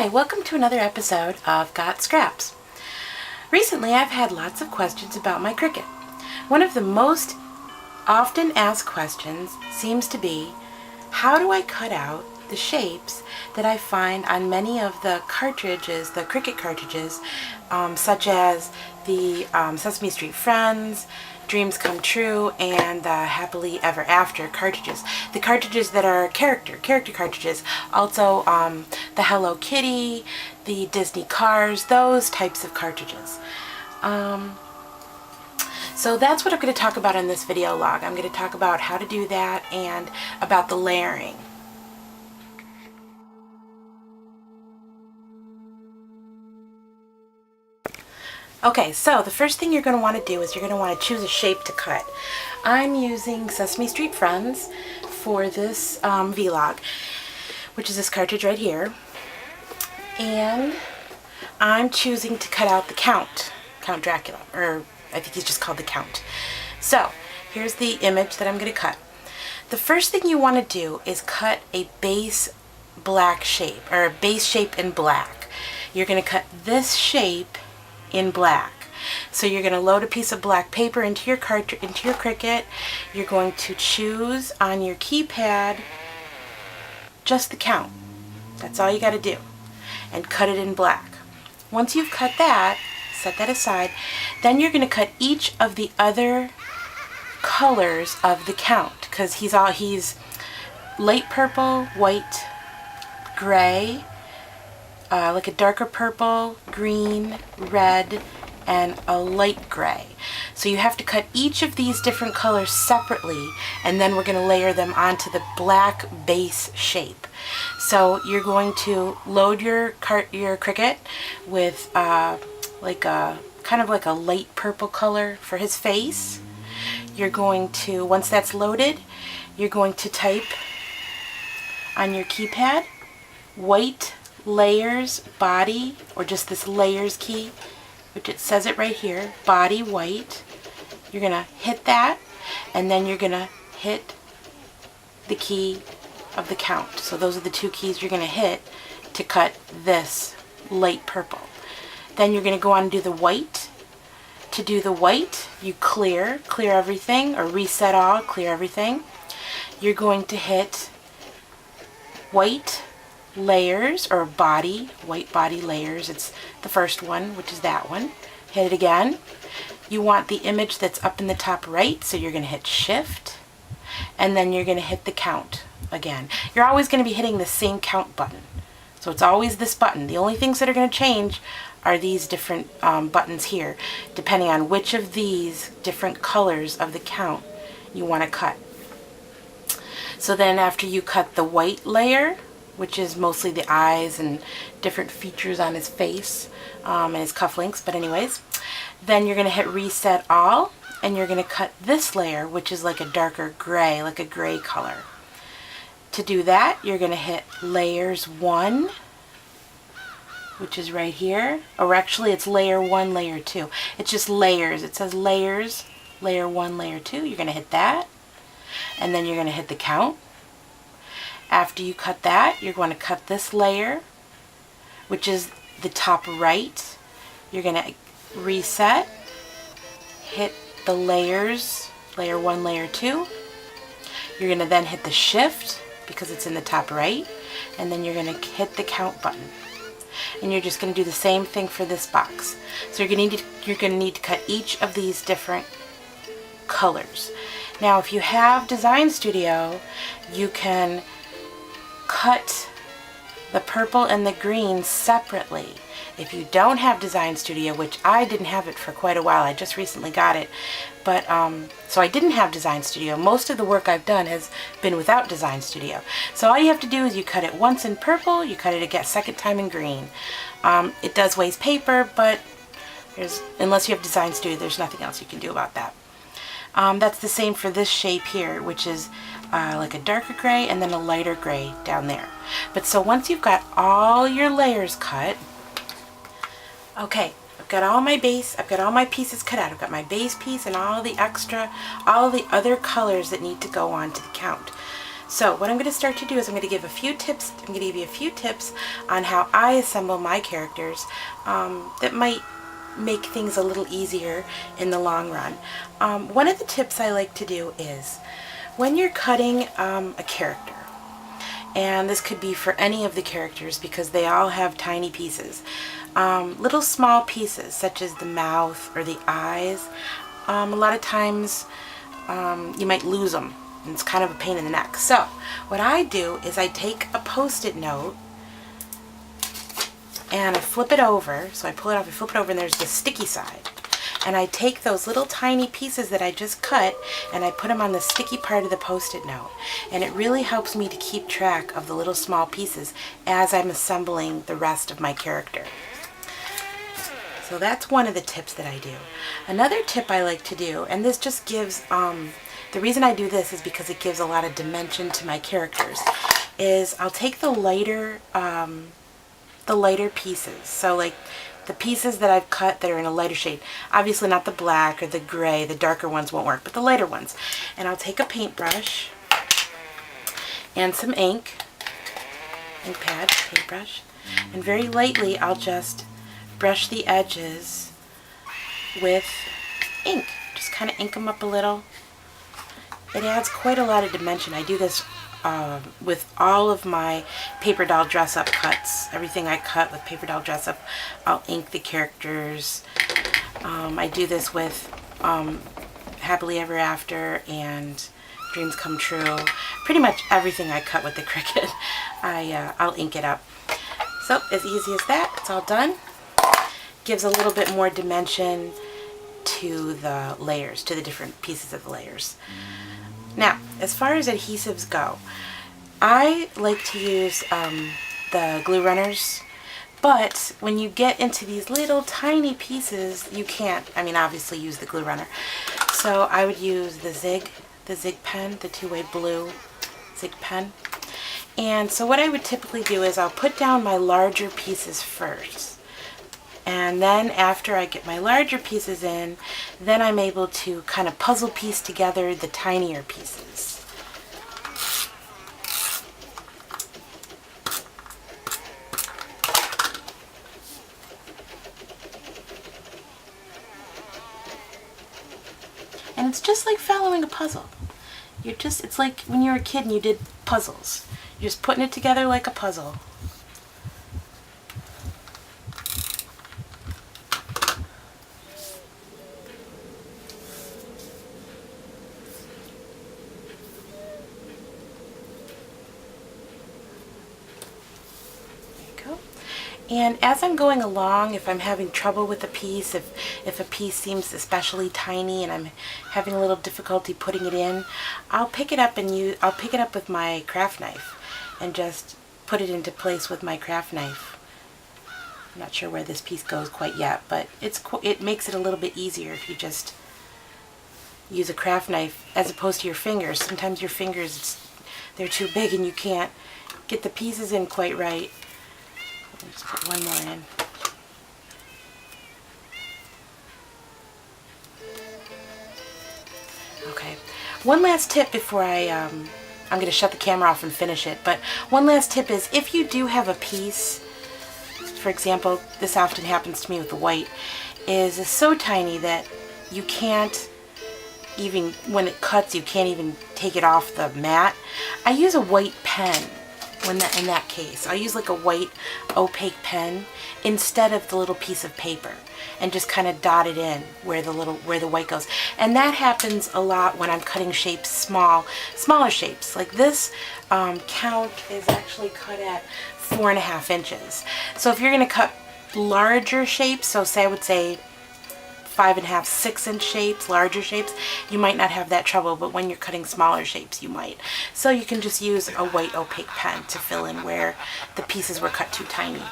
Hi, welcome to another episode of Got Scraps. Recently I've had lots of questions about my Cricut. One of the most often asked questions seems to be, how do I cut out the shapes that I find on many of the cartridges, the Cricut cartridges, such as the Sesame Street Friends, Dreams Come True, and the Happily Ever After cartridges. The cartridges that are character cartridges. Also the Hello Kitty, the Disney Cars, those types of cartridges. So that's what I'm going to talk about in this video log. I'm going to talk about how to do that and about the layering. Okay, so the first thing you're going to want to do is you're going to want to choose a shape to cut. I'm using Sesame Street Friends for this vlog, which is this cartridge right here. And I'm choosing to cut out the Count Dracula, or I think he's just called the Count. So here's the image that I'm going to cut. The first thing you want to do is cut a base black shape, or a base shape in black. You're going to cut this shape in black. So you're going to load a piece of black paper into your Cricut. You're going to choose on your keypad just the Count. That's all you got to do. And cut it in black. Once you've cut that, set that aside, then you're going to cut each of the other colors of the Count, because he's light purple, white, gray, like a darker purple, green, red, and a light gray. So you have to cut each of these different colors separately, and then we're going to layer them onto the black base shape. So you're going to load your Cricut with kind of like a light purple color for his face. You're going to, once that's loaded, you're going to type on your keypad white layers body, or just this layers key, which it says it right here, body white. You're going to hit that, and then you're going to hit the key of the Count. So those are the two keys you're going to hit to cut this light purple. Then you're going to go on and do the white. To do the white, you clear everything, or reset all, clear everything. You're going to hit white layers, or body, white body layers. It's the first one, which is that one. Hit it again. You want the image that's up in the top right, so you're going to hit Shift, and then you're going to hit the Count again. You're always going to be hitting the same Count button. So it's always this button. The only things that are going to change are these different buttons here, depending on which of these different colors of the Count you want to cut. So then after you cut the white layer, which is mostly the eyes and different features on his face and his cufflinks, but anyways, then you're going to hit Reset All, and you're going to cut this layer, which is like a darker gray, like a gray color. To do that, you're going to hit Layers 1, which is right here, or actually it's Layer 1, Layer 2. It's just layers. It says Layers, Layer 1, Layer 2. You're going to hit that, and then you're going to hit the Count. After you cut that, you're going to cut this layer, which is the top right. You're going to reset, hit the layers, Layer 1, Layer 2. You're going to then hit the Shift, because it's in the top right, and then you're going to hit the Count button. And you're just going to do the same thing for this box. So you're going to need to cut each of these different colors. Now, if you have Design Studio, you can cut the purple and the green separately. If you don't have Design Studio, which I didn't have it for quite a while, I just recently got it, but so I didn't have Design Studio. Most of the work I've done has been without Design Studio. So all you have to do is you cut it once in purple, you cut it again second time in green. It does waste paper, but unless you have Design Studio, there's nothing else you can do about that. That's the same for this shape here, which is like a darker gray and then a lighter gray down there. But so once you've got all your layers cut, okay, I've got all my pieces cut out. I've got my base piece and all the other colors that need to go on to the Count. So what I'm going to start to do is I'm going to give you a few tips on how I assemble my characters that might make things a little easier in the long run. One of the tips I like to do is when you're cutting a character, and this could be for any of the characters because they all have tiny pieces, little small pieces such as the mouth or the eyes, a lot of times you might lose them. And it's kind of a pain in the neck. So what I do is I take a Post-it note and I flip it over. So I pull it off, I flip it over, and there's the sticky side. And I take those little tiny pieces that I just cut and I put them on the sticky part of the Post-it note. And it really helps me to keep track of the little small pieces as I'm assembling the rest of my character. So that's one of the tips that I do. Another tip I like to do, and this just gives, the reason I do this is because it gives a lot of dimension to my characters, is I'll take the lighter pieces. So like the pieces that I've cut that are in a lighter shade, obviously not the black or the gray, the darker ones won't work, but the lighter ones. And I'll take a paintbrush and some ink pad, paintbrush, and very lightly I'll just brush the edges with ink. Just kind of ink them up a little. It adds quite a lot of dimension. I do this with all of my paper doll dress-up cuts. Everything I cut with paper doll dress-up, I'll ink the characters. I do this with Happily Ever After and Dreams Come True. Pretty much everything I cut with the Cricut, I'll ink it up. So as easy as that, it's all done. Gives a little bit more dimension to the layers, to the different pieces of the layers. Now, as far as adhesives go, I like to use the glue runners, but when you get into these little tiny pieces, you can't, obviously use the glue runner. So I would use the Zig pen, the two-way blue Zig pen. And so what I would typically do is I'll put down my larger pieces first. And then after I get my larger pieces in, then I'm able to kind of puzzle piece together the tinier pieces. And it's just like following a puzzle. It's like when you were a kid and you did puzzles. You're just putting it together like a puzzle. And as I'm going along, if I'm having trouble with a piece, if a piece seems especially tiny and I'm having a little difficulty putting it in, I'll pick it up I'll pick it up with my craft knife and just put it into place with my craft knife. I'm not sure where this piece goes quite yet, but it makes it a little bit easier if you just use a craft knife as opposed to your fingers. Sometimes your fingers, they're too big and you can't get the pieces in quite right. I'll just put one more in. Okay. One last tip before I'm going to shut the camera off and finish it, but one last tip is if you do have a piece, for example, this often happens to me with the white, is so tiny that you can't even, when it cuts, you can't even take it off the mat. I use a white pen. In that case, I'll use like a white opaque pen instead of the little piece of paper and just kind of dot it in where the white goes. And that happens a lot when I'm cutting shapes, smaller shapes. Like this count is actually cut at 4.5 inches. So if you're going to cut larger shapes, so say I would say 5.5, 6-inch shapes, larger shapes, you might not have that trouble, but when you're cutting smaller shapes, you might. So you can just use a white opaque pen to fill in where the pieces were cut too tiny.